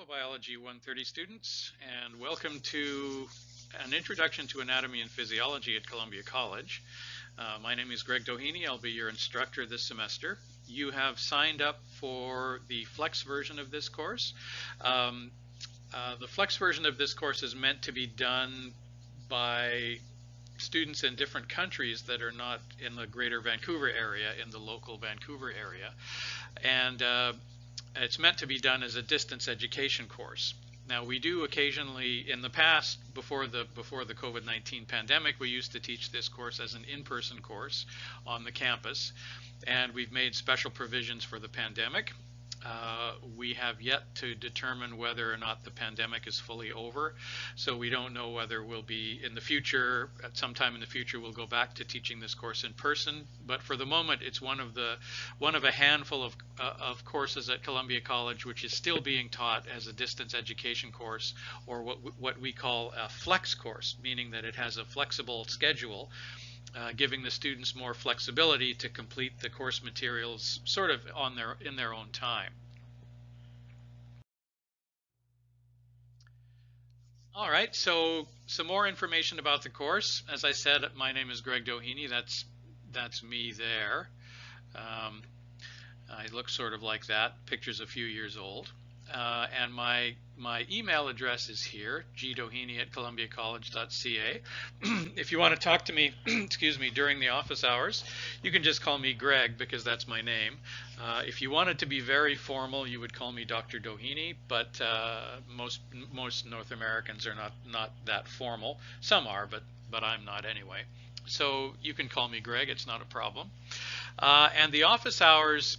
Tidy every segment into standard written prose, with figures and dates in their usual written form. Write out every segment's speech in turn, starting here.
Biology 130 students, and welcome to an introduction to anatomy and physiology at Columbia College. My name is Greg Doheny. I'll be your instructor this semester. You have signed up for the Flex version of this course. The Flex version of this course is meant to be done by students in different countries that are not in the greater Vancouver area, in the local Vancouver area. And it's meant to be done as a distance education course. Now, we do occasionally, in the past, before the COVID-19 pandemic, we used to teach this course as an in-person course on the campus, and we've made special provisions for the pandemic. We have yet to determine whether or not the pandemic is fully over, so we don't know whether we'll be in the future, at some time in the future, we'll go back to teaching this course in person. But for the moment, it's one of a handful of courses at Columbia College which is still being taught as a distance education course, or what we call a flex course, meaning that it has a flexible schedule, giving the students more flexibility to complete the course materials sort of in their own time. All right, so some more information about the course. As I said, my name is Greg Doheny. That's me there. I look sort of like that. Picture's a few years old. And my email address is here, gdoheny@columbiacollege.ca. If you want to talk to me, excuse me, during the office hours, you can just call me Greg because that's my name. If you wanted to be very formal, you would call me Dr. Doheny, but most North Americans are not that formal. Some are, but I'm not anyway. So you can call me Greg, it's not a problem. And the office hours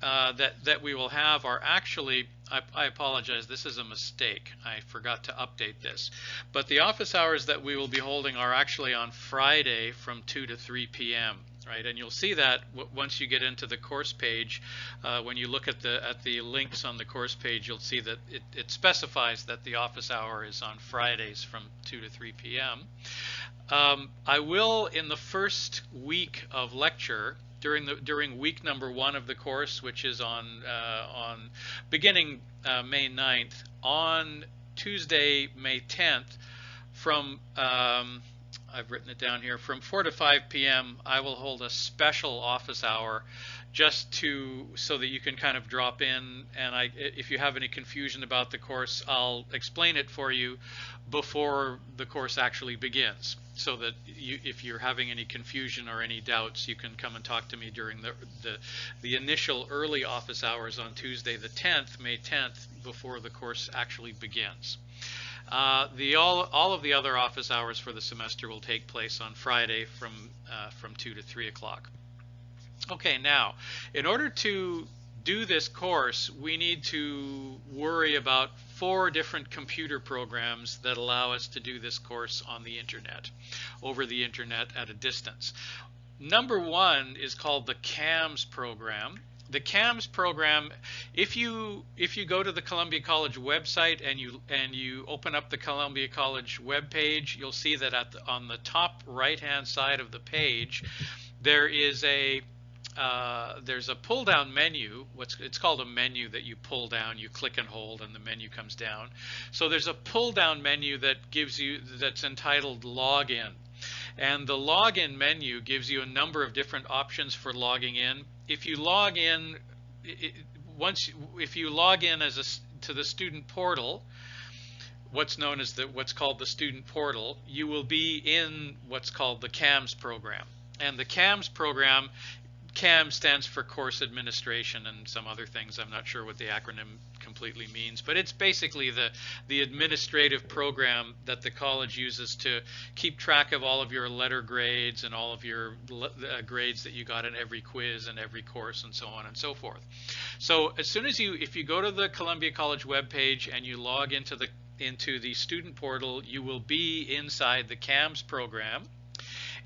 that we will have are actually, I apologize, this is a mistake. I forgot to update this. But the office hours that we will be holding are actually on Friday from 2 to 3 p.m. Right, and you'll see that once you get into the course page. When you look at the links on the course page, you'll see that it specifies that the office hour is on Fridays from 2 to 3 p.m. I will, in the first week of lecture, during week number 1 of the course, which is on beginning May 9th, on Tuesday, May 10th, from I've written it down here, from 4 to 5 p.m. I will hold a special office hour just so that you can kind of drop in, and if you have any confusion about the course, I'll explain it for you before the course actually begins, so that if you're having any confusion or any doubts, you can come and talk to me during the initial early office hours on Tuesday the 10th, May 10th, before the course actually begins. All of the other office hours for the semester will take place on Friday from 2 to 3 o'clock. Okay, now, in order to do this course, we need to worry about 4 different computer programs that allow us to do this course on the internet, over the internet at a distance. Number 1 is called the CAMS program. The CAMS program, if you go to the Columbia College website and you open up the Columbia College web page, you'll see that on the top right-hand side of the page, there's a pull-down menu. It's called a menu that you pull down. You click and hold, and the menu comes down. So there's a pull-down menu that's entitled Login, and the Login menu gives you a number of different options for logging in. If you log in, to the student portal, what's called the student portal, you will be in what's called the CAMS program. And the CAMS program, CAMS stands for Course Administration and some other things. I'm not sure what the acronym completely means, but it's basically the administrative program that the college uses to keep track of all of your letter grades and all of your grades that you got in every quiz and every course and so on and so forth. So as soon as if you go to the Columbia College webpage and you log into the student portal, you will be inside the CAMS program.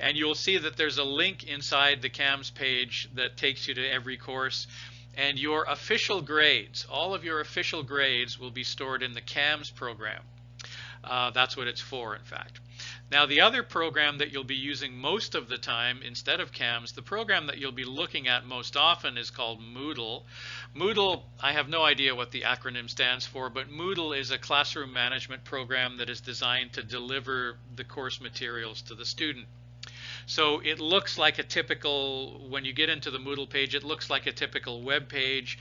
And you'll see that there's a link inside the CAMS page that takes you to every course. And your official grades, all of your official grades, will be stored in the CAMS program. That's what it's for, in fact. Now, the other program that you'll be using most of the time instead of CAMS, the program that you'll be looking at most often is called Moodle. Moodle, I have no idea what the acronym stands for, but Moodle is a classroom management program that is designed to deliver the course materials to the student. So it looks like a typical, when you get into the Moodle page, it looks like a typical web page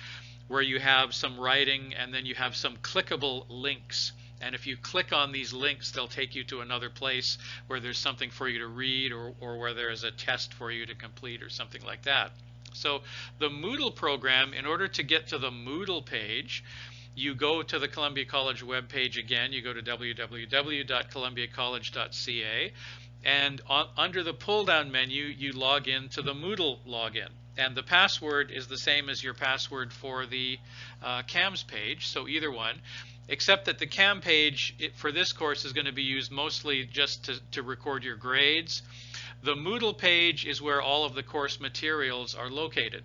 where you have some writing and then you have some clickable links. And if you click on these links, they'll take you to another place where there's something for you to read, or where there's a test for you to complete or something like that. So the Moodle program, in order to get to the Moodle page, you go to the Columbia College web page again. You go to www.columbiacollege.ca, and under the pull-down menu, you log in to the Moodle login. And the password is the same as your password for the CAMS page, so either one. Except that the CAM page for this course is going to be used mostly just to record your grades. The Moodle page is where all of the course materials are located.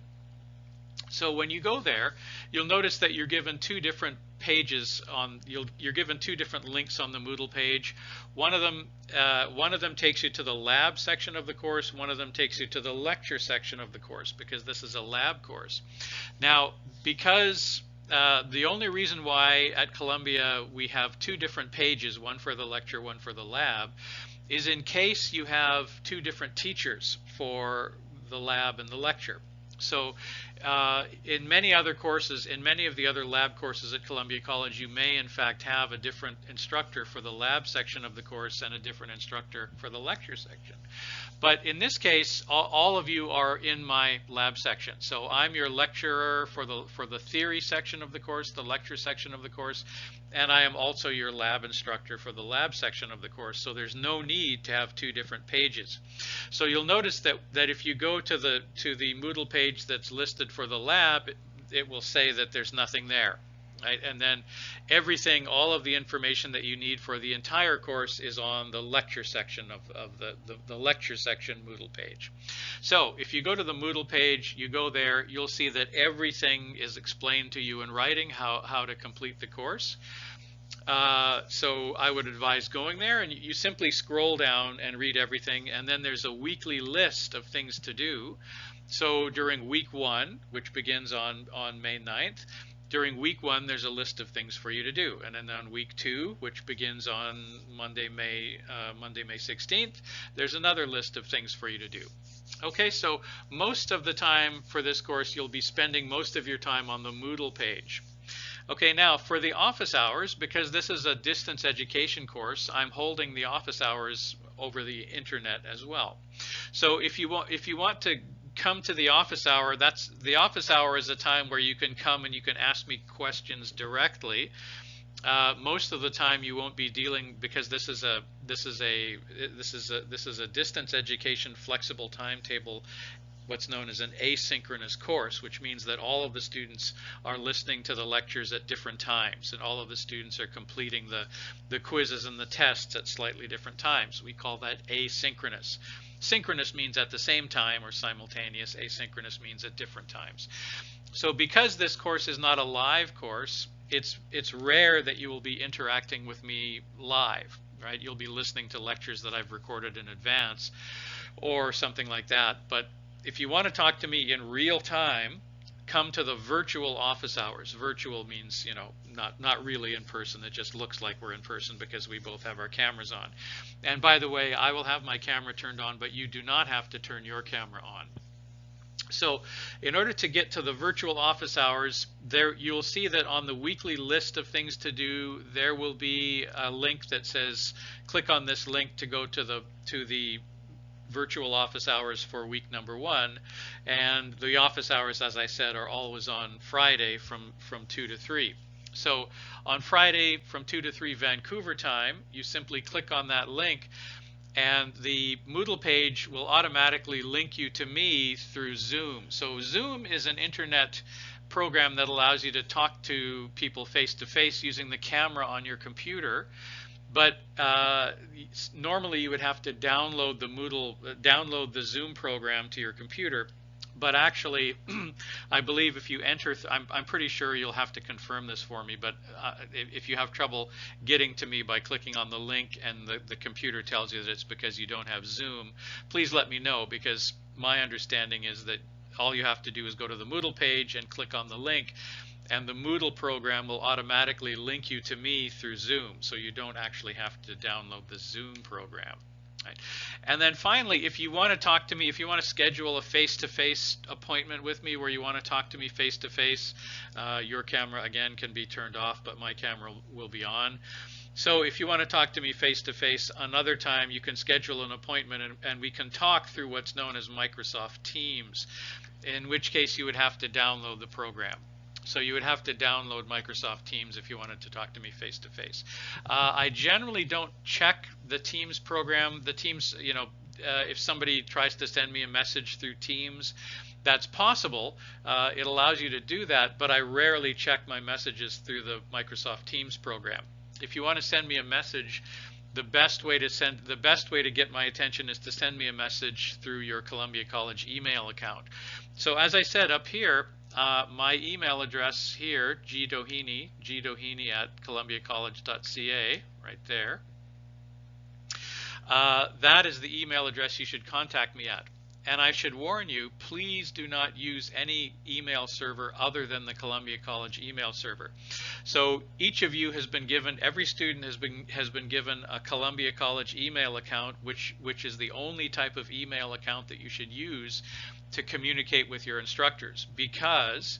So when you go there, you'll notice that you're given two different pages on. You're given two different links on the Moodle page. One of them takes you to the lab section of the course. One of them takes you to the lecture section of the course, because this is a lab course. Now, because the only reason why at Columbia we have two different pages, one for the lecture, one for the lab, is in case you have two different teachers for the lab and the lecture. So in many other courses, in many of the other lab courses at Columbia College, you may in fact have a different instructor for the lab section of the course and a different instructor for the lecture section. But in this case, all of you are in my lab section. So I'm your lecturer for the theory section of the course, the lecture section of the course, and I am also your lab instructor for the lab section of the course. So there's no need to have two different pages. So you'll notice that if you go to the Moodle page that's listed for the lab, it will say that there's nothing there. Right? And then everything, all of the information that you need for the entire course is on the lecture section of the lecture section Moodle page. So if you go to the Moodle page, you go there, you'll see that everything is explained to you in writing, how to complete the course. So I would advise going there, and you simply scroll down and read everything, and then there's a weekly list of things to do. So during week 1, which begins on May 9th, during week 1, there's a list of things for you to do. And then on week 2, which begins on Monday, May 16th, there's another list of things for you to do. Okay, so most of the time for this course, you'll be spending most of your time on the Moodle page. Okay, now for the office hours, because this is a distance education course, I'm holding the office hours over the internet as well. So if you want to come to the office hour, the office hour is a time where you can come and you can ask me questions directly. Most of the time you won't be dealing, because this is a distance education flexible timetable, what's known as an asynchronous course, which means that all of the students are listening to the lectures at different times, and all of the students are completing the quizzes and the tests at slightly different times. We call that asynchronous. Synchronous means at the same time or simultaneous. Asynchronous means at different times. So because this course is not a live course, it's rare that you will be interacting with me live, right? You'll be listening to lectures that I've recorded in advance or something like that. But if you want to talk to me in real time, come to the virtual office hours. Virtual means, you know, not really in person. It just looks like we're in person because we both have our cameras on. And by the way, I will have my camera turned on, but you do not have to turn your camera on. So in order to get to the virtual office hours, there you'll see that on the weekly list of things to do, there will be a link that says click on this link to go to the virtual office hours for week number 1, and the office hours, as I said, are always on Friday from 2 to 3. So on Friday from 2 to 3 Vancouver time, you simply click on that link, and the Moodle page will automatically link you to me through Zoom. So Zoom is an internet program that allows you to talk to people face to face using the camera on your computer. But normally you would have to download the Zoom program to your computer. But actually, I believe if you enter, I'm pretty sure you'll have to confirm this for me, but if you have trouble getting to me by clicking on the link and the computer tells you that it's because you don't have Zoom, please let me know, because my understanding is that all you have to do is go to the Moodle page and click on the link, and the Moodle program will automatically link you to me through Zoom, so you don't actually have to download the Zoom program. Right. And then finally, if you want to talk to me, if you want to schedule a face-to-face appointment with me where you want to talk to me face-to-face, your camera again can be turned off, but my camera will be on. So if you want to talk to me face-to-face another time, you can schedule an appointment, and we can talk through what's known as Microsoft Teams, in which case you would have to download the program. So you would have to download Microsoft Teams if you wanted to talk to me face-to-face. I generally don't check the Teams program. The Teams, if somebody tries to send me a message through Teams, that's possible. It allows you to do that, but I rarely check my messages through the Microsoft Teams program. If you want to send me a message, the best way to get my attention is to send me a message through your Columbia College email account. So as I said up here, my email address here, gdoheny at columbiacollege.ca, right there. That is the email address you should contact me at. And I should warn you, please do not use any email server other than the Columbia College email server. So each of you has been given, every student has been given a Columbia College email account, which is the only type of email account that you should use to communicate with your instructors, because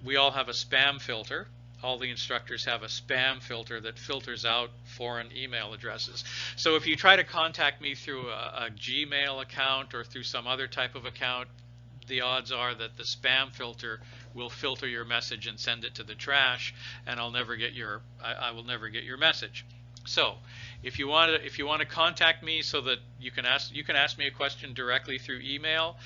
we all have a spam filter. All the instructors have a spam filter that filters out foreign email addresses. So if you try to contact me through a Gmail account or through some other type of account, the odds are that the spam filter will filter your message and send it to the trash, and I will never get your message. So if you want to contact me so that you can ask me a question directly through email.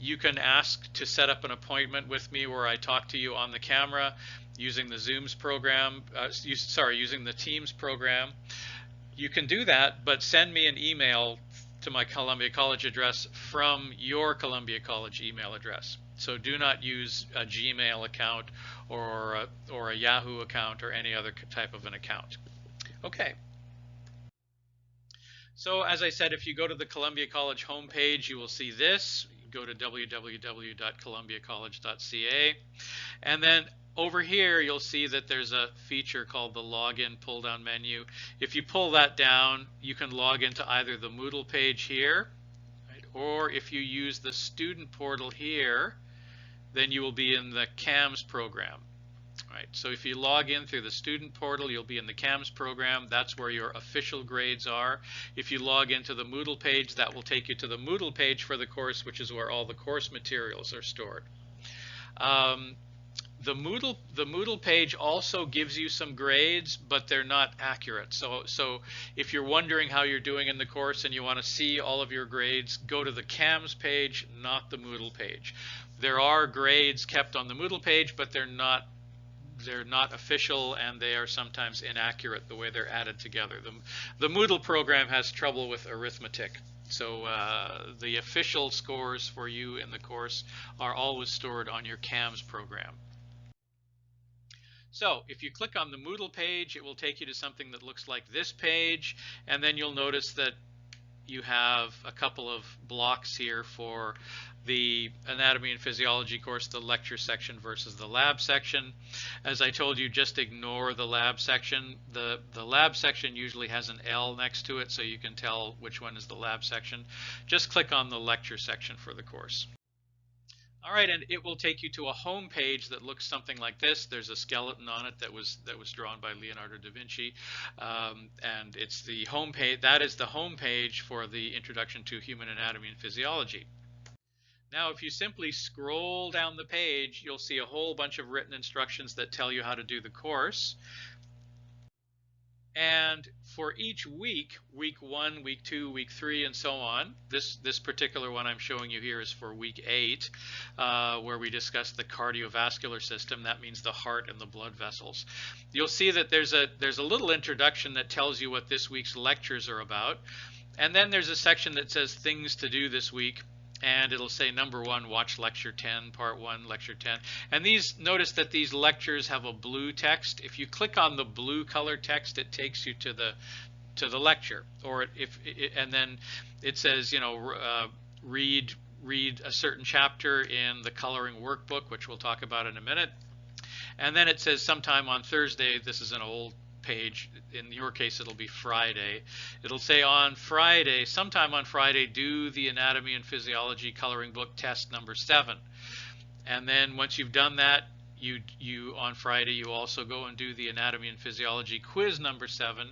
You can ask to set up an appointment with me where I talk to you on the camera using the Zoom's program, using the Teams program. You can do that, but send me an email to my Columbia College address from your Columbia College email address. So do not use a Gmail account or a Yahoo account or any other type of an account. Okay. So as I said, if you go to the Columbia College homepage, you will see this. Go to www.columbiacollege.ca, and then over here you'll see that there's a feature called the login pull down menu. If you pull that down, you can log into either the Moodle page here, right, or if you use the student portal here, then you will be in the CAMS program. Right, so if you log in through the student portal, you'll be in the CAMS program. That's where your official grades are. If you log into the Moodle page, that will take you to the Moodle page for the course, which is where all the course materials are stored. The Moodle page also gives you some grades, but they're not accurate. So if you're wondering how you're doing in the course and you want to see all of your grades, go to the CAMS page, not the Moodle page. There are grades kept on the Moodle page, but they're not official, and they are sometimes inaccurate the way they're added together. The Moodle program has trouble with arithmetic, so the official scores for you in the course are always stored on your CAMS program. So if you click on the Moodle page, it will take you to something that looks like this page, and then you'll notice that you have a couple of blocks here for the anatomy and physiology course, the lecture section versus the lab section. As I told you, just ignore the lab section. The lab section usually has an L next to it, so you can tell which one is the lab section. Just click on the lecture section for the course. All right, and it will take you to a home page that looks something like this. There's a skeleton on it that was drawn by Leonardo da Vinci, and it's the home page. That is the home page for the Introduction to Human Anatomy and Physiology. Now, if you simply scroll down the page, you'll see a whole bunch of written instructions that tell you how to do the course. And for each week, week 1, week 2, week 3, and so on, this particular one I'm showing you here is for week 8, where we discuss the cardiovascular system. That means the heart and the blood vessels. You'll see that there's a little introduction that tells you what this week's lectures are about. And then there's a section that says things to do this week. and it'll say number 1, watch lecture 10, part 1, lecture 10. And notice that these lectures have a blue text. If you click on the blue color text, it takes you to the lecture. Or and then it says, read a certain chapter in the coloring workbook, which we'll talk about in a minute. And then it says sometime on Thursday. This is an old page. In your case, it'll be Friday. It'll say on Friday, sometime on Friday, do the anatomy and physiology coloring book test number 7. And then once you've done that, you on Friday, you also go and do the anatomy and physiology quiz number 7.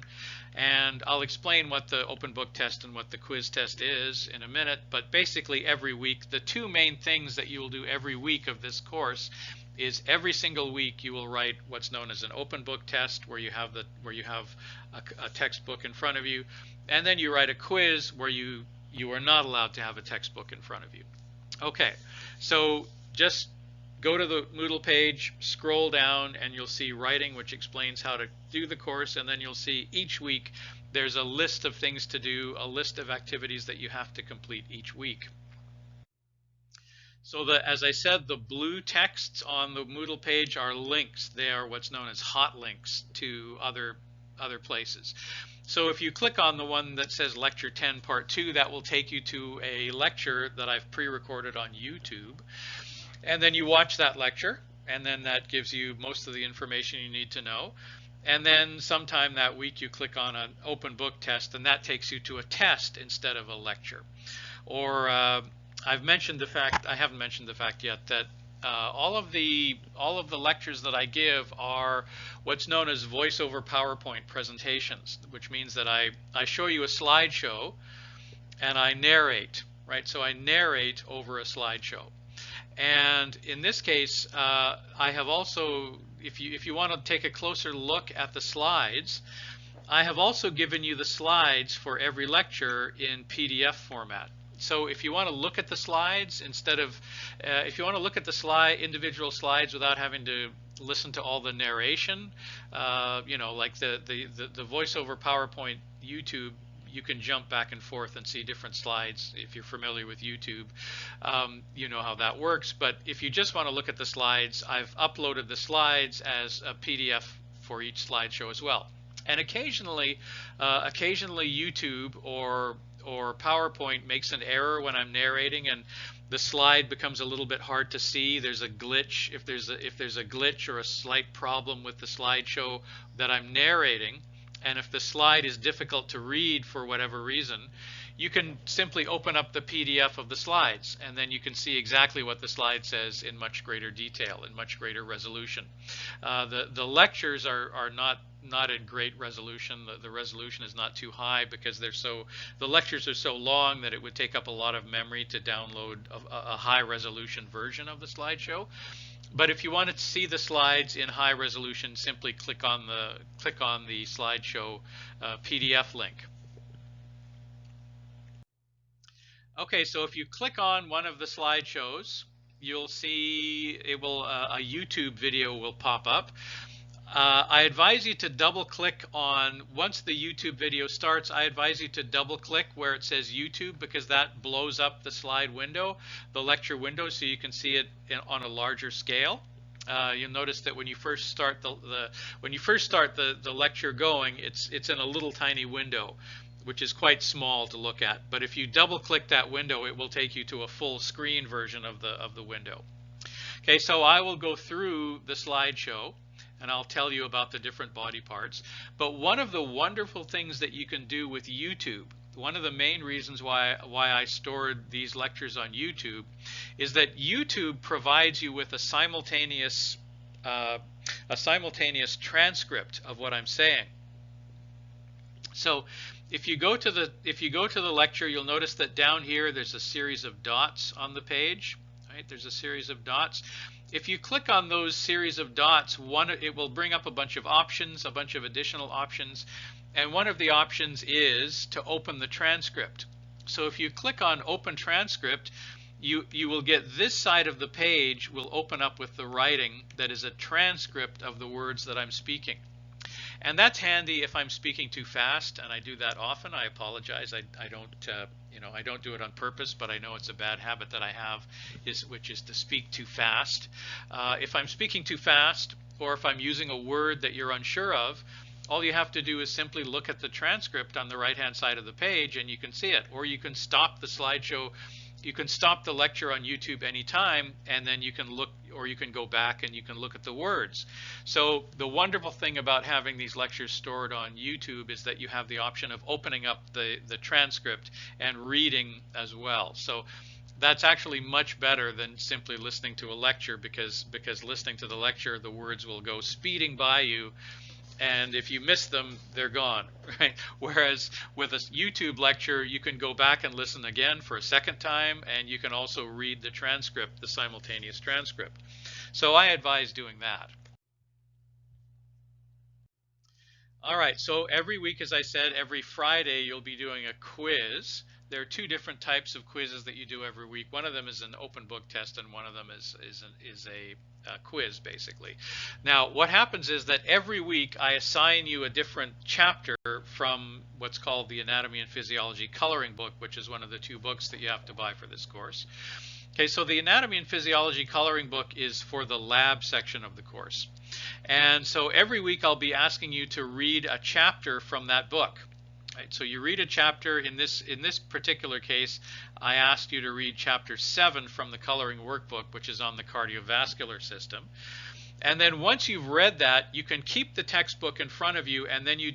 And I'll explain what the open book test and what the quiz test is in a minute. But basically every week, the two main things that you will do every week of this course is every single week you will write what's known as an open book test, where you have a textbook in front of you, and then you write a quiz where you are not allowed to have a textbook in front of you. Okay, so just go to the Moodle page, scroll down, and you'll see writing, which explains how to do the course, and then you'll see each week there's a list of things to do, a list of activities that you have to complete each week. So as I said, the blue texts on the Moodle page are links. They are what's known as hot links to other places. So if you click on the one that says Lecture 10 Part 2, that will take you to a lecture that I've pre-recorded on YouTube. And then you watch that lecture, and then that gives you most of the information you need to know. And then sometime that week you click on an open book test, and that takes you to a test instead of a lecture. Or I haven't mentioned the fact yet that all of the lectures that I give are what's known as voice-over PowerPoint presentations, which means that I show you a slideshow and I narrate, right? So I narrate over a slideshow. And in this case, I have also, if you want to take a closer look at the slides, I have also given you the slides for every lecture in PDF format. So if you want to look at the slides instead of, if you want to look at the individual slides without having to listen to all the narration, like the voiceover PowerPoint YouTube, you can jump back and forth and see different slides. If you're familiar with YouTube, you know how that works. But if you just want to look at the slides, I've uploaded the slides as a PDF for each slideshow as well. And occasionally YouTube or PowerPoint makes an error when I'm narrating and the slide becomes a little bit hard to see. There's a glitch. If there's a glitch or a slight problem with the slideshow that I'm narrating, and if the slide is difficult to read for whatever reason, you can simply open up the PDF of the slides, and then you can see exactly what the slide says in much greater detail, in much greater resolution. The lectures are not in great resolution. The resolution is not too high because the lectures are so long that it would take up a lot of memory to download a high resolution version of the slideshow. But if you wanted to see the slides in high resolution, simply click on the slideshow PDF link. Okay, so if you click on one of the slideshows, you'll see a YouTube video will pop up. I advise you to double click on, once the YouTube video starts, I advise you to double click where it says YouTube, because that blows up the slide window, the lecture window, so you can see it on a larger scale. You'll notice that when you first start the lecture going, it's in a little tiny window, which is quite small to look at. But if you double click that window, it will take you to a full screen version of the window. Okay, so I will go through the slideshow and I'll tell you about the different body parts. But one of the wonderful things that you can do with YouTube, one of the main reasons why I stored these lectures on YouTube, is that YouTube provides you with a simultaneous transcript of what I'm saying. So if you go to the lecture, you'll notice that down here there's a series of dots on the page. Right? There's a series of dots. If you click on those series of dots, it will bring up a bunch of options, a bunch of additional options, and one of the options is to open the transcript. So if you click on Open Transcript, you will get this side of the page will open up with the writing that is a transcript of the words that I'm speaking. And that's handy if I'm speaking too fast, and I do that often. I apologize. I don't I don't do it on purpose, but I know it's a bad habit that I have, which is to speak too fast. If I'm speaking too fast, or if I'm using a word that you're unsure of, all you have to do is simply look at the transcript on the right-hand side of the page and you can see it. Or you can stop the slideshow, you can stop the lecture on YouTube anytime, and then you can look, or you can go back and you can look at the words. So the wonderful thing about having these lectures stored on YouTube is that you have the option of opening up the transcript and reading as well. So that's actually much better than simply listening to a lecture, because listening to the lecture, the words will go speeding by you, and if you miss them, they're gone, right? Whereas with a YouTube lecture, you can go back and listen again for a second time, and you can also read the transcript, the simultaneous transcript. So I advise doing that. All right, so every week, as I said, every Friday, you'll be doing a quiz. There are two different types of quizzes that you do every week. One of them is an open book test, and one of them is a quiz, basically. Now, what happens is that every week I assign you a different chapter from what's called the Anatomy and Physiology Coloring Book, which is one of the two books that you have to buy for this course. Okay, so the Anatomy and Physiology Coloring Book is for the lab section of the course. And so every week I'll be asking you to read a chapter from that book. Right, so you read a chapter. In this particular case, I asked you to read chapter 7 from the coloring workbook, which is on the cardiovascular system. And then once you've read that, you can keep the textbook in front of you, and then you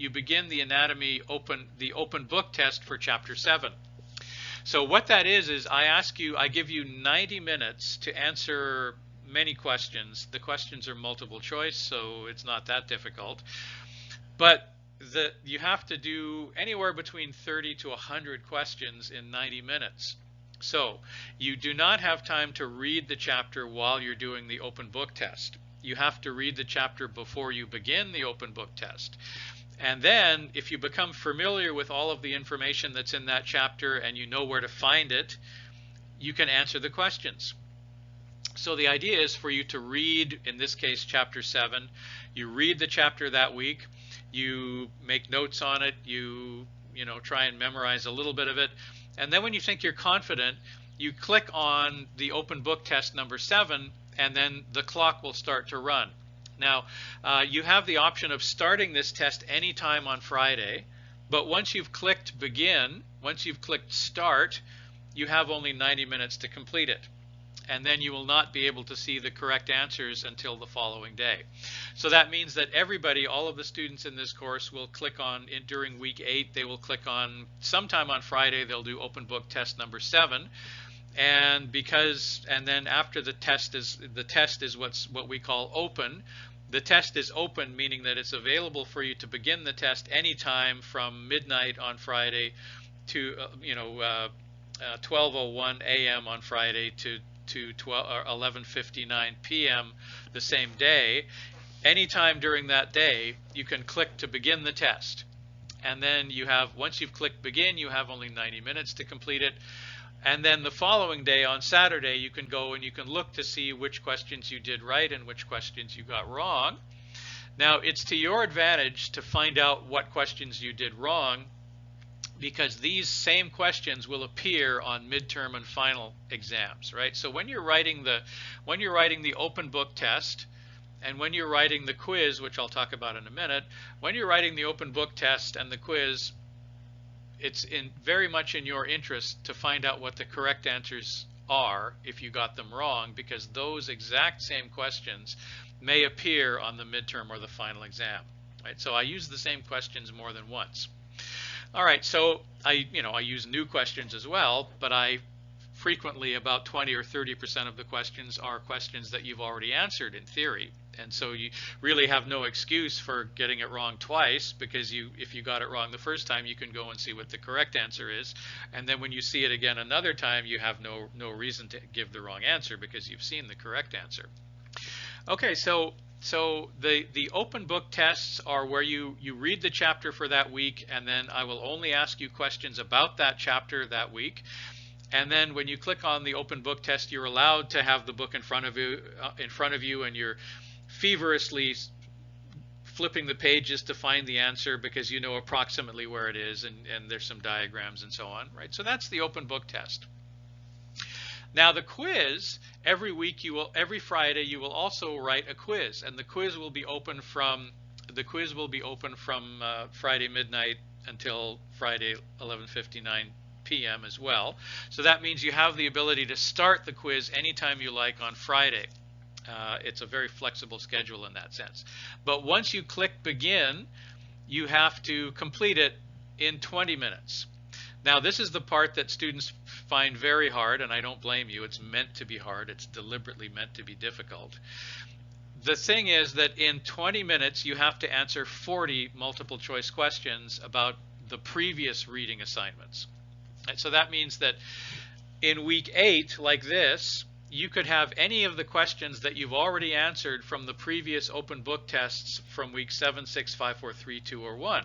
begin the anatomy open book test for chapter 7. So what that is I give you 90 minutes to answer many questions. The questions are multiple choice, so it's not that difficult. But you have to do anywhere between 30 to 100 questions in 90 minutes. So you do not have time to read the chapter while you're doing the open book test. You have to read the chapter before you begin the open book test. And then if you become familiar with all of the information that's in that chapter and you know where to find it, you can answer the questions. So the idea is for you to read, in this case, chapter 7. You read the chapter that week. You make notes on it, you try and memorize a little bit of it, and then when you think you're confident, you click on the open book test number 7, and then the clock will start to run. Now, you have the option of starting this test anytime on Friday, but once you've clicked begin, once you've clicked start, you have only 90 minutes to complete it. And then you will not be able to see the correct answers until the following day. So that means that everybody, all of the students in this course, will click on, during week 8, they will click on, sometime on Friday, they'll do open book test number 7. And then after the test is what we call open. The test is open, meaning that it's available for you to begin the test anytime from midnight on Friday to 12:01 a.m. on Friday to 11:59 p.m. the same day. Anytime during that day, you can click to begin the test. And then once you've clicked begin, you have only 90 minutes to complete it. And then the following day, on Saturday, you can go and you can look to see which questions you did right and which questions you got wrong. Now, it's to your advantage to find out what questions you did wrong, because these same questions will appear on midterm and final exams, right? So when you're writing the open book test, and when you're writing the quiz, which I'll talk about in a minute, when you're writing the open book test and the quiz, it's very much in your interest to find out what the correct answers are if you got them wrong, because those exact same questions may appear on the midterm or the final exam, right? So I use the same questions more than once. All right, so I use new questions as well, but I frequently, about 20 or 30% of the questions are questions that you've already answered in theory. And so you really have no excuse for getting it wrong twice, because if you got it wrong the first time, you can go and see what the correct answer is. And then when you see it again another time, you have no reason to give the wrong answer because you've seen the correct answer. Okay, so the open book tests are where you read the chapter for that week, and then I will only ask you questions about that chapter that week. And then when you click on the open book test, you're allowed to have the book in front of you, and you're feverishly flipping the pages to find the answer because you know approximately where it is, and there's some diagrams and so on, right? So that's the open book test. Now the quiz, every Friday you will also write a quiz, and the quiz will be open from Friday midnight until Friday 11:59 p.m. as well. So that means you have the ability to start the quiz anytime you like on Friday. It's a very flexible schedule in that sense. But once you click begin, you have to complete it in 20 minutes. Now this is the part that students find very hard, and I don't blame you. It's meant to be hard. It's deliberately meant to be difficult. The thing is that in 20 minutes you have to answer 40 multiple choice questions about the previous reading assignments. And so that means that in week 8, like this, you could have any of the questions that you've already answered from the previous open book tests from week 7, 6, 5, 4, 3, 2, or 1.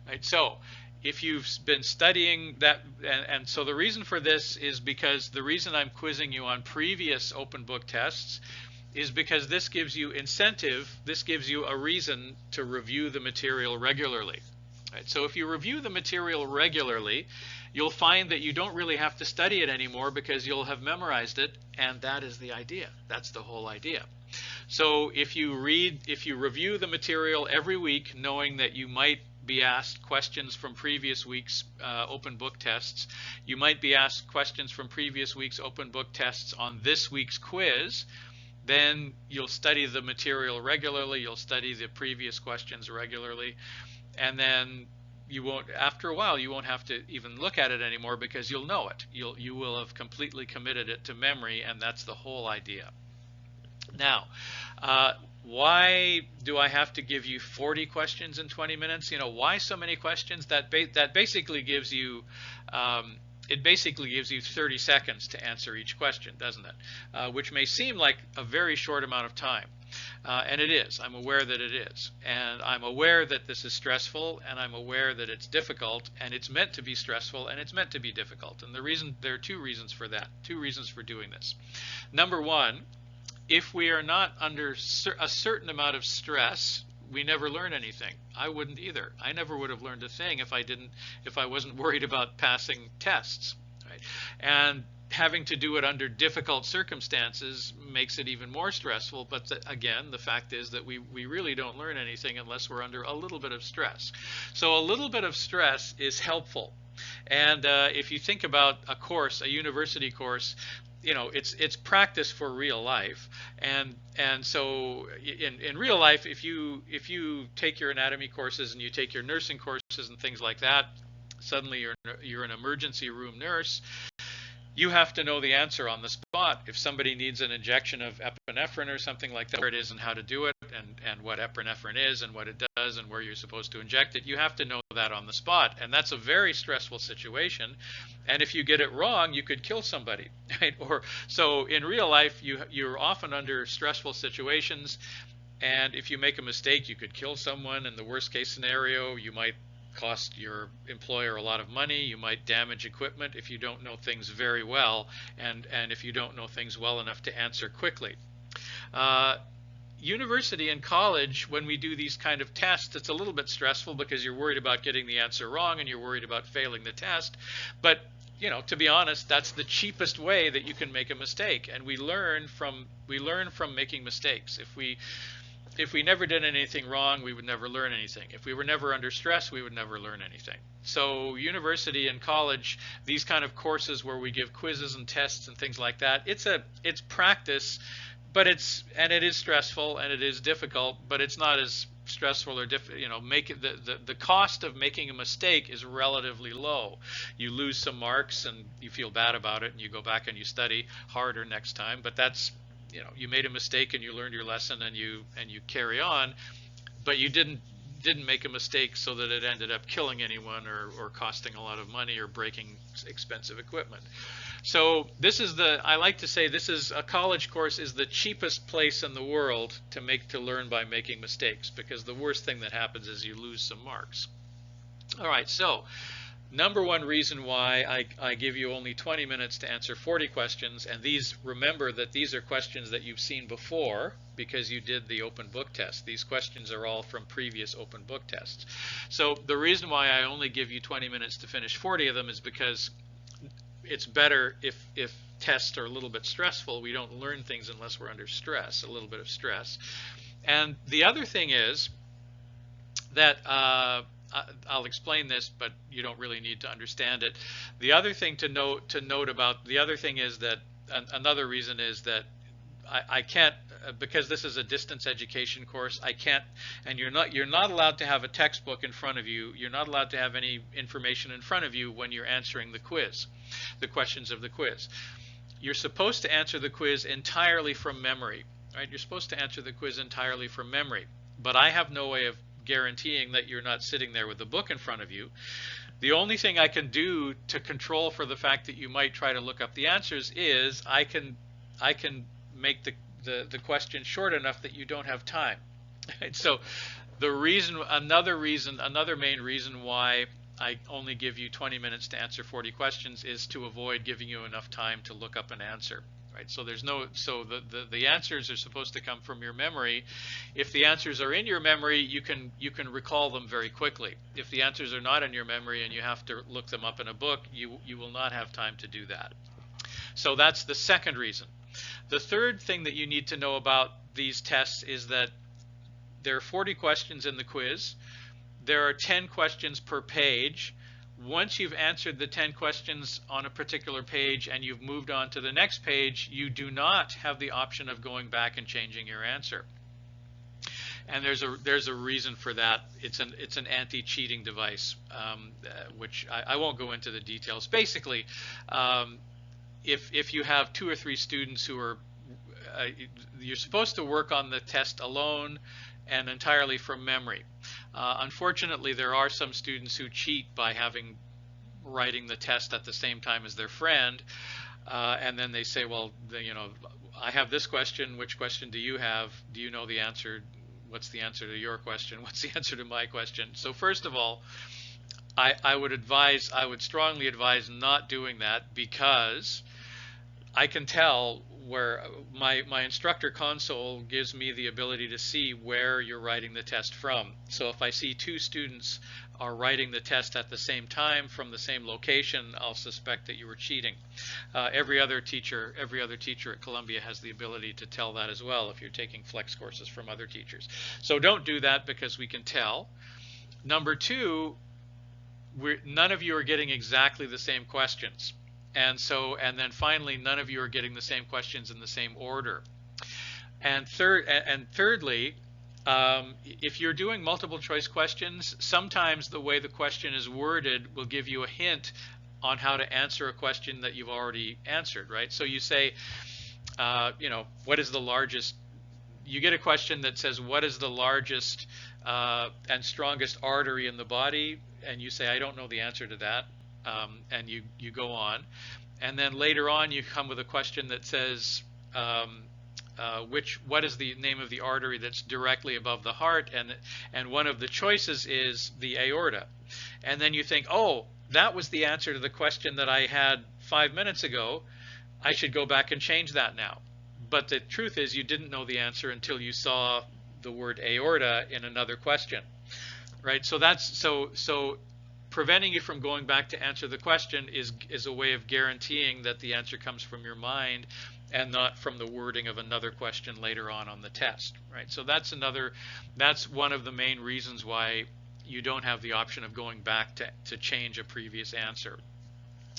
Right? So if you've been studying that, and so the reason for this is because the reason I'm quizzing you on previous open book tests is because this gives you incentive, this gives you a reason to review the material regularly. Right? So if you review the material regularly, you'll find that you don't really have to study it anymore because you'll have memorized it, and that is the idea. That's the whole idea. So if you review the material every week, knowing that you might be asked questions from previous week's open book tests, you might be asked questions from previous week's open book tests on this week's quiz, then you'll study the material regularly, you'll study the previous questions regularly, and then you won't, after a while, you won't have to even look at it anymore because you'll know it. You will have completely committed it to memory, and that's the whole idea. Now, why do I have to give you 40 questions in 20 minutes? You know, why so many questions? That basically gives you it basically gives you 30 seconds to answer each question, doesn't it? Which may seem like a very short amount of time. And it is. I'm aware that it is. And I'm aware that this is stressful, and I'm aware that it's difficult, and it's meant to be stressful, and it's meant to be difficult. And there are two reasons for that, two reasons for doing this. Number one, if we are not under a certain amount of stress, we never learn anything. I wouldn't either. I never would have learned a thing if I wasn't worried about passing tests. Right? And having to do it under difficult circumstances makes it even more stressful. But again, the fact is that we really don't learn anything unless we're under a little bit of stress. So a little bit of stress is helpful. And if you think about a course, a university course, you know, it's practice for real life, and so in real life, if you take your anatomy courses and you take your nursing courses and things like that, suddenly you're an emergency room nurse. You have to know the answer on the spot. If somebody needs an injection of epinephrine or something like that, where it is and how to do it, and what epinephrine is and what it does and where you're supposed to inject it, you have to know that on the spot. And that's a very stressful situation. And if you get it wrong, you could kill somebody. Right? So in real life, you're often under stressful situations. And if you make a mistake, you could kill someone. In the worst case scenario, you might cost your employer a lot of money. You might damage equipment if you don't know things very well, and if you don't know things well enough to answer quickly. University and college, when we do these kind of tests, it's a little bit stressful because you're worried about getting the answer wrong and you're worried about failing the test. But you know, to be honest, that's the cheapest way that you can make a mistake, and we learn from making mistakes. If we never did anything wrong, we would never learn anything. If we were never under stress, we would never learn anything. So university and college, these kind of courses where we give quizzes and tests and things like that, it's practice, but it is stressful and it is difficult, but it's not as stressful or the cost of making a mistake is relatively low. You lose some marks and you feel bad about it, and you go back and you study harder next time, but that's, you know, you made a mistake and you learned your lesson and you carry on, but you didn't make a mistake so that it ended up killing anyone or costing a lot of money or breaking expensive equipment. So I like to say this is a college course is the cheapest place in the world to learn by making mistakes, because the worst thing that happens is you lose some marks. All right, so Number one reason why I give you only 20 minutes to answer 40 questions, and these, remember that these are questions that you've seen before because you did the open book test. These questions are all from previous open book tests. So the reason why I only give you 20 minutes to finish 40 of them is because it's better if tests are a little bit stressful. We don't learn things unless we're under stress, a little bit of stress. And the other thing is that I'll explain this, but you don't really need to understand it. The other thing to note about the other thing is that another reason is that I can't, because this is a distance education course, I can't, and you're not allowed to have a textbook in front of you. You're not allowed to have any information in front of you when you're answering the quiz, the questions of the quiz. You're supposed to answer the quiz entirely from memory, right? You're supposed to answer the quiz entirely from memory, but I have no way of guaranteeing that you're not sitting there with the book in front of you. The only thing I can do to control for the fact that you might try to look up the answers is I can make the question short enough that you don't have time. And so the reason, another main reason why I only give you 20 minutes to answer 40 questions is to avoid giving you enough time to look up an answer. Right, so the answers are supposed to come from your memory. If the answers are in your memory, you can recall them very quickly. If the answers are not in your memory and you have to look them up in a book, you will not have time to do that. So that's the second reason. The third thing that you need to know about these tests is that there are 40 questions in the quiz. There are 10 questions per page. Once you've answered the 10 questions on a particular page and you've moved on to the next page, you do not have the option of going back and changing your answer. And there's a reason for that. It's an anti-cheating device, which I won't go into the details. Basically, if you have 2 or 3 students who are, you're supposed to work on the test alone and entirely from memory. Unfortunately, there are some students who cheat by writing the test at the same time as their friend, and then they say, well, I have this question. Which question do you have? Do you know the answer? What's the answer to your question? What's the answer to my question? So first of all, I would strongly advise not doing that, because I can tell where my instructor console gives me the ability to see where you're writing the test from. So if I see 2 students are writing the test at the same time from the same location, I'll suspect that you were cheating. Every other teacher at Columbia has the ability to tell that as well if you're taking flex courses from other teachers. So don't do that, because we can tell. Number 2, none of you are getting exactly the same questions. And then finally, none of you are getting the same questions in the same order. And thirdly, if you're doing multiple choice questions, sometimes the way the question is worded will give you a hint on how to answer a question that you've already answered, right? So you say, what is the largest? You get a question that says, what is the largest and strongest artery in the body? And you say, I don't know the answer to that. And you go on, and then later on you come with a question that says, what is the name of the artery that's directly above the heart? And one of the choices is the aorta. And then you think, oh, that was the answer to the question that I had 5 minutes ago. I should go back and change that now. But the truth is, you didn't know the answer until you saw the word aorta in another question, right? So that's so preventing you from going back to answer the question is a way of guaranteeing that the answer comes from your mind and not from the wording of another question later on the test, right? So that's one of the main reasons why you don't have the option of going back to change a previous answer.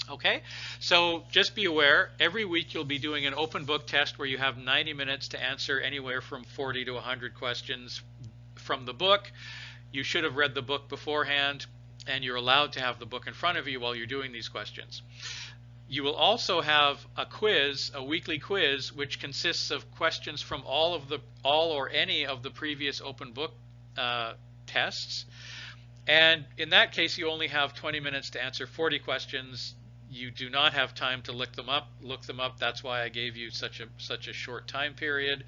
Okay, so just be aware, every week you'll be doing an open book test where you have 90 minutes to answer anywhere from 40 to 100 questions from the book. You should have read the book beforehand, and you're allowed to have the book in front of you while you're doing these questions. You will also have a quiz, a weekly quiz, which consists of questions from all or any of the previous open book tests. And in that case, you only have 20 minutes to answer 40 questions. You do not have time to look them up. That's why I gave you such a short time period.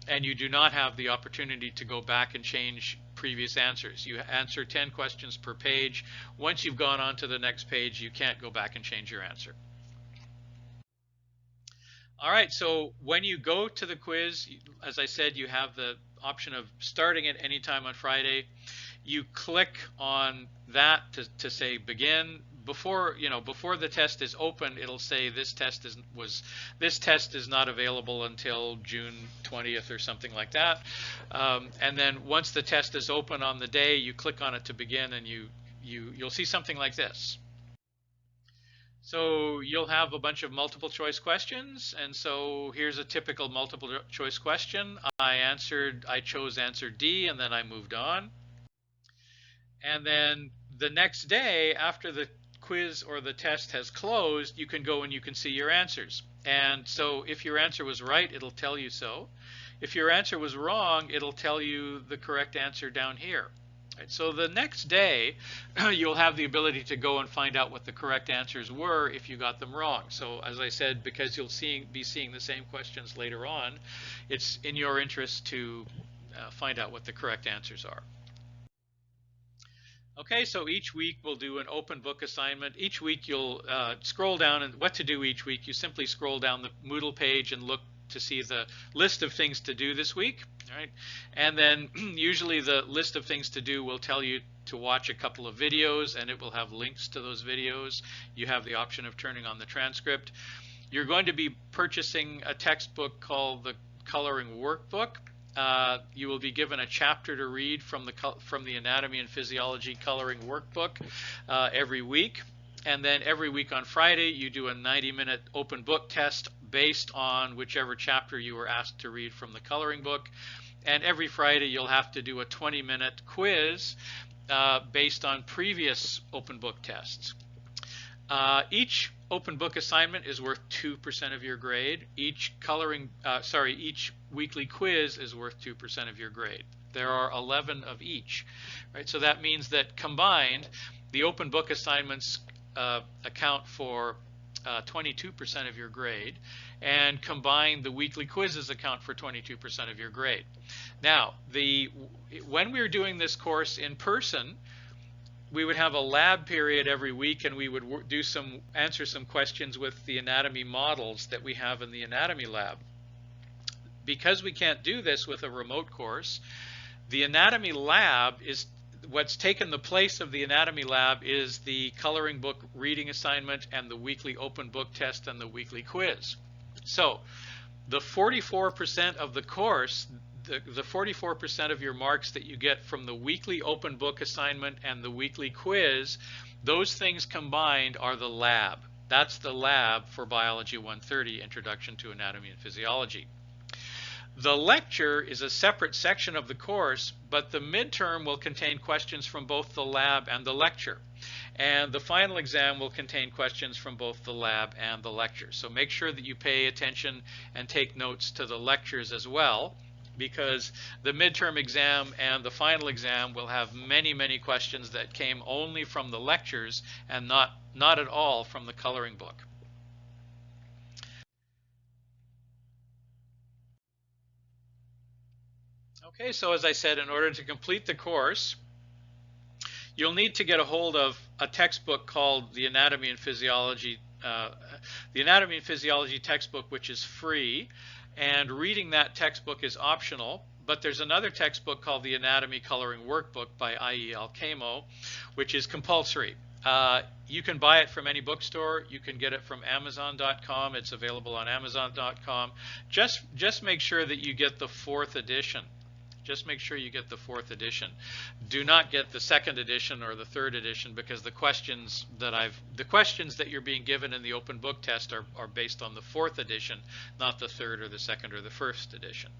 And you do not have the opportunity to go back and change previous answers. You answer 10 questions per page. Once you've gone on to the next page, you can't go back and change your answer. All right, so when you go to the quiz, as I said, you have the option of starting at any time on Friday. You click on that to say begin. Before the test is open, it'll say this test is not available until June 20th or something like that. And then once the test is open on the day, you click on it to begin, and you'll see something like this. So you'll have a bunch of multiple choice questions, and so here's a typical multiple choice question. I chose answer D, and then I moved on. And then the next day, after the quiz or the test has closed, you can go and you can see your answers. And so if your answer was right, it'll tell you so. If your answer was wrong, it'll tell you the correct answer down here. Right, so the next day, you'll have the ability to go and find out what the correct answers were if you got them wrong. So as I said, because you'll be seeing the same questions later on, it's in your interest to find out what the correct answers are. Okay, so each week we'll do an open book assignment. Each week you'll scroll down, and what to do each week, you simply scroll down the Moodle page and look to see the list of things to do this week. Right? And then usually the list of things to do will tell you to watch a couple of videos, and it will have links to those videos. You have the option of turning on the transcript. You're going to be purchasing a textbook called the Coloring Workbook. You will be given a chapter to read from the Anatomy and Physiology Coloring Workbook every week. And then every week on Friday, you do a 90-minute open book test based on whichever chapter you were asked to read from the coloring book. And every Friday, you'll have to do a 20-minute quiz based on previous open book tests. Each open book assignment is worth 2% of your grade. Each weekly quiz is worth 2% of your grade. There are 11 of each, right? So that means that combined, the open book assignments account for 22% of your grade, and combined, the weekly quizzes account for 22% of your grade. Now, when we were doing this course in person, we would have a lab period every week, and we would answer some questions with the anatomy models that we have in the anatomy lab. Because we can't do this with a remote course, the anatomy lab is what's taken the place of the anatomy lab is the coloring book reading assignment and the weekly open book test and the weekly quiz. So the 44% of the course, the 44% of your marks that you get from the weekly open book assignment and the weekly quiz, those things combined are the lab. That's the lab for Biology 130, Introduction to Anatomy and Physiology. The lecture is a separate section of the course, but the midterm will contain questions from both the lab and the lecture. And the final exam will contain questions from both the lab and the lecture. So make sure that you pay attention and take notes to the lectures as well, because the midterm exam and the final exam will have many, many questions that came only from the lectures and not at all from the coloring book. Okay, so as I said, in order to complete the course, you'll need to get a hold of a textbook called the Anatomy and Physiology textbook, which is free, and reading that textbook is optional. But there's another textbook called the Anatomy Coloring Workbook by IEL Camo, which is compulsory. You can buy it from any bookstore. You can get it from Amazon.com. It's available on Amazon.com. Just make sure that you get the 4th edition. Just make sure you get the 4th edition. Do not get the 2nd edition or the 3rd edition, because the questions that you're being given in the open book test are based on the 4th edition, not the 3rd or the 2nd or the 1st edition.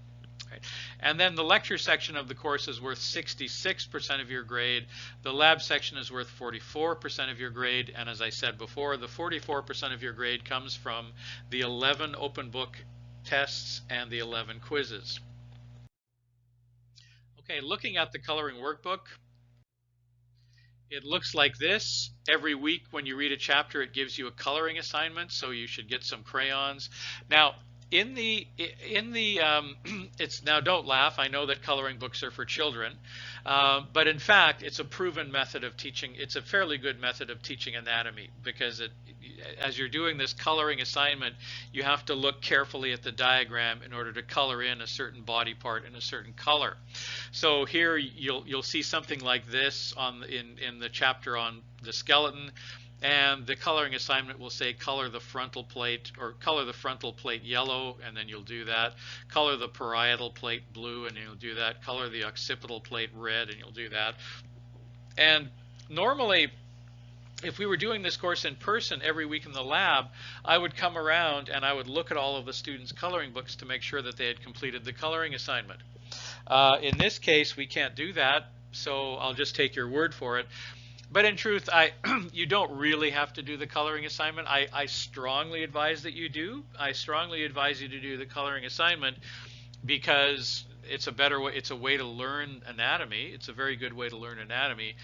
Right. And then the lecture section of the course is worth 66% of your grade. The lab section is worth 44% of your grade. And as I said before, the 44% of your grade comes from the 11 open book tests and the 11 quizzes. Okay, looking at the coloring workbook, it looks like this. Every week when you read a chapter, it gives you a coloring assignment, so you should get some crayons. Now, in the it's now, don't laugh, I know that coloring books are for children, but in fact it's a proven method of teaching. It's a fairly good method of teaching anatomy, because as you're doing this coloring assignment, you have to look carefully at the diagram in order to color in a certain body part in a certain color. So here you'll see something like this in the chapter on the skeleton. And the coloring assignment will say color the frontal plate, or color the frontal plate yellow, and then you'll do that. Color the parietal plate blue, and you'll do that. Color the occipital plate red, and you'll do that. And normally, if we were doing this course in person every week in the lab, I would come around and I would look at all of the students' coloring books to make sure that they had completed the coloring assignment. In this case, we can't do that, so I'll just take your word for it. But in truth, you don't really have to do the coloring assignment. I strongly advise that you do. I strongly advise you to do the coloring assignment, because it's a better way. It's a way to learn anatomy. It's a very good way to learn anatomy.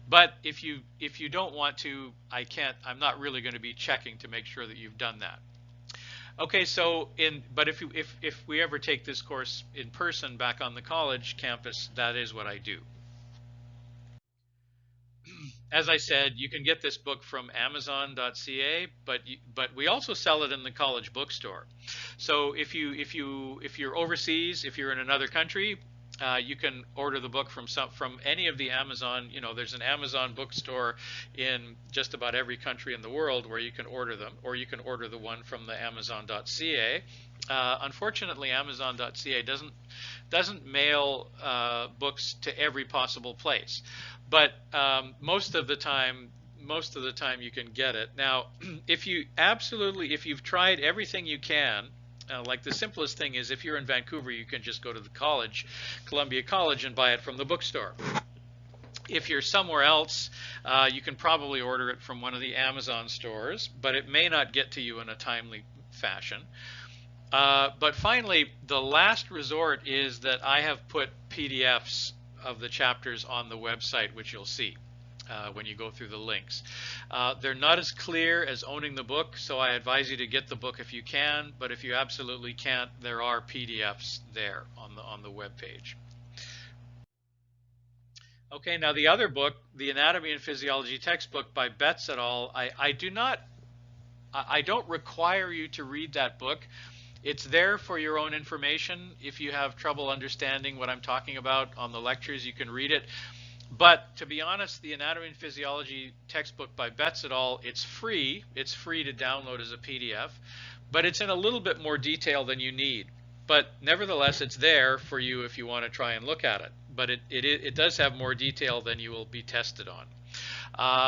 But if you don't want to, I'm not really going to be checking to make sure that you've done that. Okay, so but if we ever take this course in person back on the college campus, that is what I do. As I said, you can get this book from Amazon.ca, but we also sell it in the college bookstore. So if you're overseas, if you're in another country, you can order the book from any of the Amazon. There's an Amazon bookstore in just about every country in the world where you can order them, or you can order the one from the Amazon.ca. Unfortunately, Amazon.ca doesn't mail books to every possible place, but most of the time you can get it. Now, if you've tried everything you can, like the simplest thing is, if you're in Vancouver, you can just go to the college, Columbia College, and buy it from the bookstore. If you're somewhere else, you can probably order it from one of the Amazon stores, but it may not get to you in a timely fashion. But finally, the last resort is that I have put PDFs of the chapters on the website, which you'll see when you go through the links. They're not as clear as owning the book, so I advise you to get the book if you can, but if you absolutely can't, there are PDFs there on the web page. Okay, now the other book, the Anatomy and Physiology textbook by Betts et al., I don't require you to read that book. It's there for your own information. If you have trouble understanding what I'm talking about on the lectures, you can read it. But to be honest, the Anatomy and Physiology textbook by Betts et al., it's free. It's free to download as a PDF, but it's in a little bit more detail than you need. But nevertheless, it's there for you if you want to try and look at it. But it does have more detail than you will be tested on.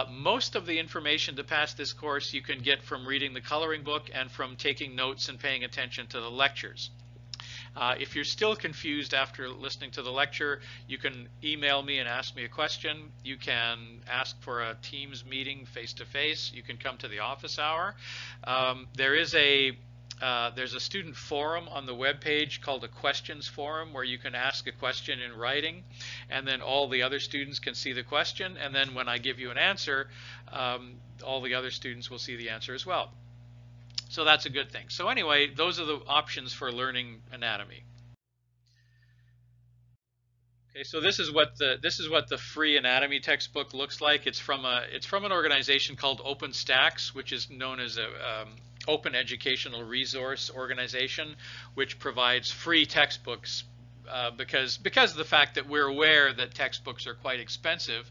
Most of the information to pass this course you can get from reading the coloring book and from taking notes and paying attention to the lectures. If you're still confused after listening to the lecture, you can email me and ask me a question. You can ask for a Teams meeting face-to-face. You can come to the office hour. There's a student forum on the web page called a questions forum, where you can ask a question in writing, and then all the other students can see the question, and then when I give you an answer, all the other students will see the answer as well. So that's a good thing. So anyway, those are the options for learning anatomy. Okay, so this is what the free anatomy textbook looks like. It's from an organization called OpenStax, which is known as a open educational resource organization, which provides free textbooks because of the fact that we're aware that textbooks are quite expensive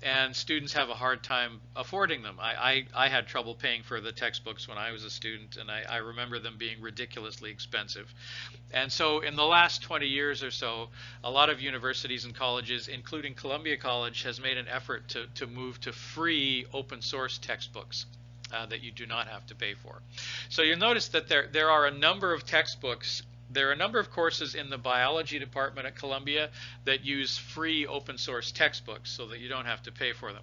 and students have a hard time affording them. I had trouble paying for the textbooks when I was a student, and I remember them being ridiculously expensive. And so in the last 20 years or so, a lot of universities and colleges, including Columbia College, has made an effort to move to free open source textbooks that you do not have to pay for. So you'll notice that there are a number of textbooks. There are a number of courses in the biology department at Columbia that use free open source textbooks so that you don't have to pay for them.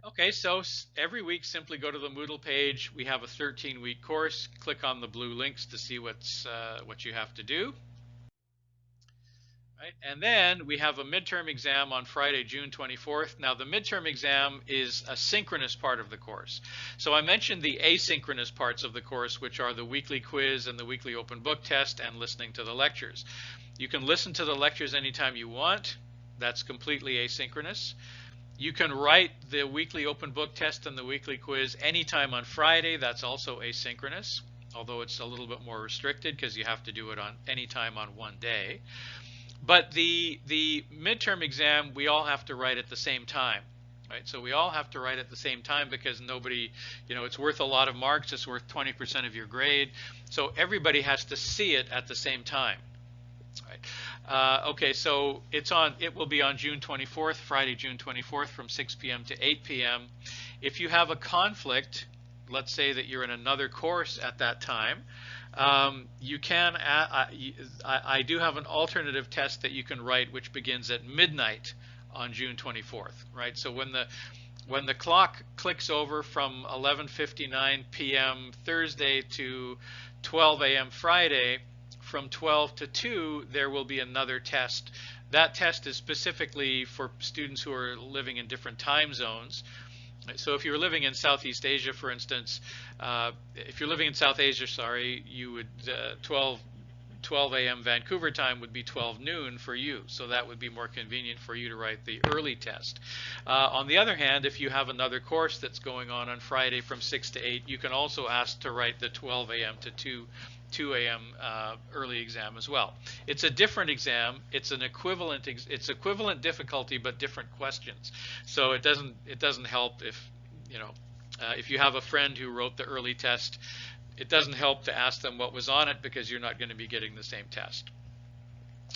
Okay, so every week simply go to the Moodle page. We have a 13-week course. Click on the blue links to see what you have to do. Right? And then we have a midterm exam on Friday, June 24th. Now, the midterm exam is a synchronous part of the course. So I mentioned the asynchronous parts of the course, which are the weekly quiz and the weekly open book test and listening to the lectures. You can listen to the lectures anytime you want. That's completely asynchronous. You can write the weekly open book test and the weekly quiz anytime on Friday. That's also asynchronous, although it's a little bit more restricted because you have to do it on any time on one day. But the midterm exam, we all have to write at the same time, right? So we all have to write at the same time because nobody, it's worth a lot of marks. It's worth 20% of your grade. So everybody has to see it at the same time, right? Okay, so it will be on June 24th, Friday, June 24th from 6 p.m. to 8 p.m. If you have a conflict, let's say that you're in another course at that time, you can. I do have an alternative test that you can write, which begins at midnight on June 24th. Right. So when the clock clicks over from 11:59 p.m. Thursday to 12 a.m. Friday, from 12 to 2, there will be another test. That test is specifically for students who are living in different time zones. So if you're living in Southeast Asia, for instance, if you're living in South Asia, sorry, you would 12 a.m. Vancouver time would be 12 noon for you. So that would be more convenient for you to write the early test. On the other hand, if you have another course that's going on Friday from 6 to 8, you can also ask to write the 12 a.m. to 2 a.m. Early exam as well. It's a different exam. It's an equivalent. It's equivalent difficulty, but different questions. So it doesn't help if you have a friend who wrote the early test. It doesn't help to ask them what was on it because you're not going to be getting the same test.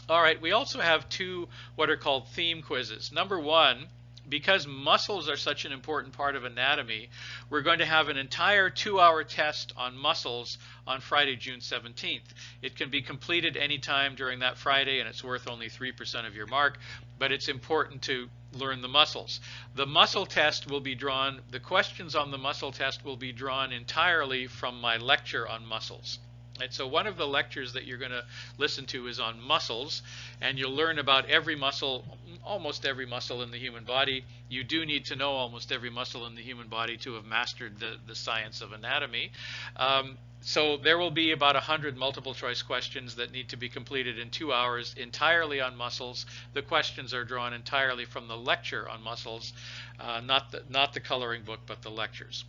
All right. We also have two what are called theme quizzes. Number one, because muscles are such an important part of anatomy, we're going to have an entire 2-hour test on muscles on Friday, June 17th. It can be completed anytime during that Friday, and it's worth only 3% of your mark, but it's important to learn the muscles. The muscle test will be drawn, the questions on the muscle test will be drawn entirely from my lecture on muscles. Right, so one of the lectures that you're going to listen to is on muscles, and you'll learn about every muscle, almost every muscle in the human body. You do need to know almost every muscle in the human body to have mastered the science of anatomy. So there will be about 100 multiple choice questions that need to be completed in 2 hours entirely on muscles. The questions are drawn entirely from the lecture on muscles, not the coloring book, but the lectures.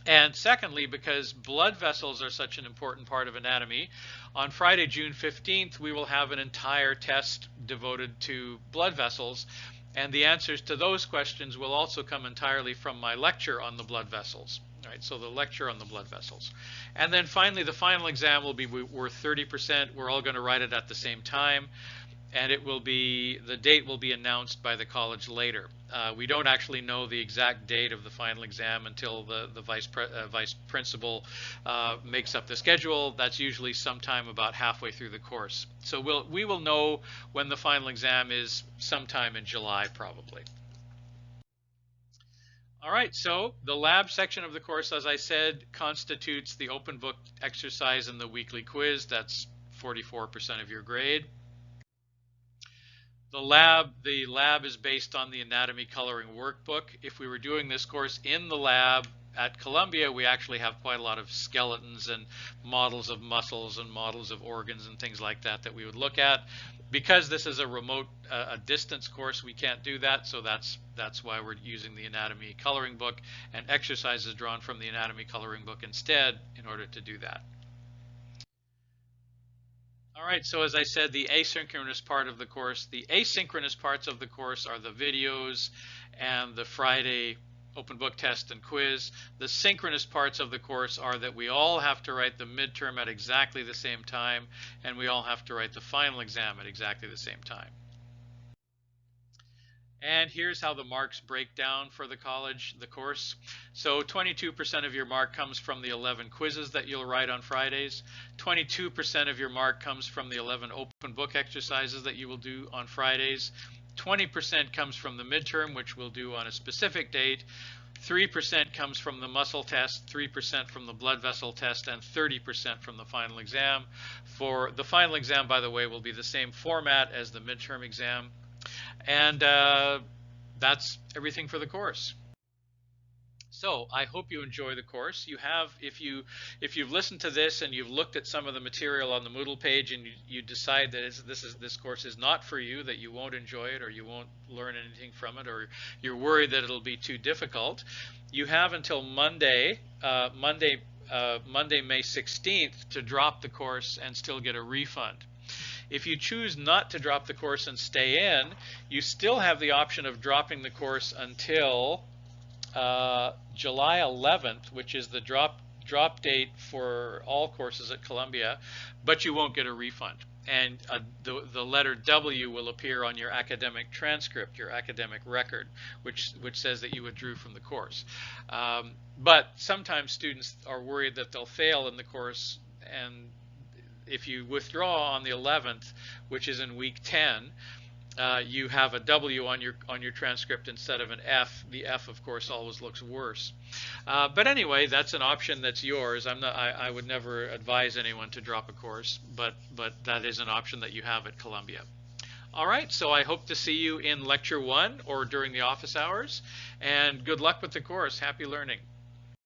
And secondly, because blood vessels are such an important part of anatomy, on Friday, June 15th, we will have an entire test devoted to blood vessels, and the answers to those questions will also come entirely from my lecture on the blood vessels. Right, so the lecture on the blood vessels. And then finally, the final exam will be worth 30%. We're all going to write it at the same time, and the date will be announced by the college later. We don't actually know the exact date of the final exam until the vice principal makes up the schedule. That's usually sometime about halfway through the course. So we will know when the final exam is sometime in July probably. All right, so the lab section of the course, as I said, constitutes the open book exercise and the weekly quiz. That's 44% of your grade. The lab is based on the anatomy coloring workbook. If we were doing this course in the lab at Columbia, we actually have quite a lot of skeletons and models of muscles and models of organs and things like that we would look at. Because this is a remote, a distance course, we can't do that, so that's why we're using the anatomy coloring book and exercises drawn from the anatomy coloring book instead in order to do that. All right, so as I said, the asynchronous part of the course, the asynchronous parts of the course are the videos and the Friday open book test and quiz. The synchronous parts of the course are that we all have to write the midterm at exactly the same time, and we all have to write the final exam at exactly the same time. And here's how the marks break down for the course. So 22% of your mark comes from the 11 quizzes that you'll write on Fridays. 22% of your mark comes from the 11 open book exercises that you will do on Fridays. 20% comes from the midterm, which we'll do on a specific date. 3% comes from the muscle test, 3% from the blood vessel test, and 30% from the final exam. For the final exam, by the way, will be the same format as the midterm exam. And that's everything for the course. So I hope you enjoy the course. You have, if you've listened to this and you've looked at some of the material on the Moodle page and you decide that this course is not for you, that you won't enjoy it or you won't learn anything from it, or you're worried that it'll be too difficult, you have until Monday, May 16th to drop the course and still get a refund. If you choose not to drop the course and stay in, you still have the option of dropping the course until July 11th, which is the drop date for all courses at Columbia, but you won't get a refund. And the letter W will appear on your academic transcript, your academic record, which says that you withdrew from the course. But sometimes students are worried that they'll fail in the course, and if you withdraw on the 11th, which is in week 10, you have a W on your transcript instead of an F. The F, of course, always looks worse. But anyway, that's an option that's yours. I would never advise anyone to drop a course, but that is an option that you have at Columbia. All right, so I hope to see you in lecture 1 or during the office hours, and good luck with the course. Happy learning.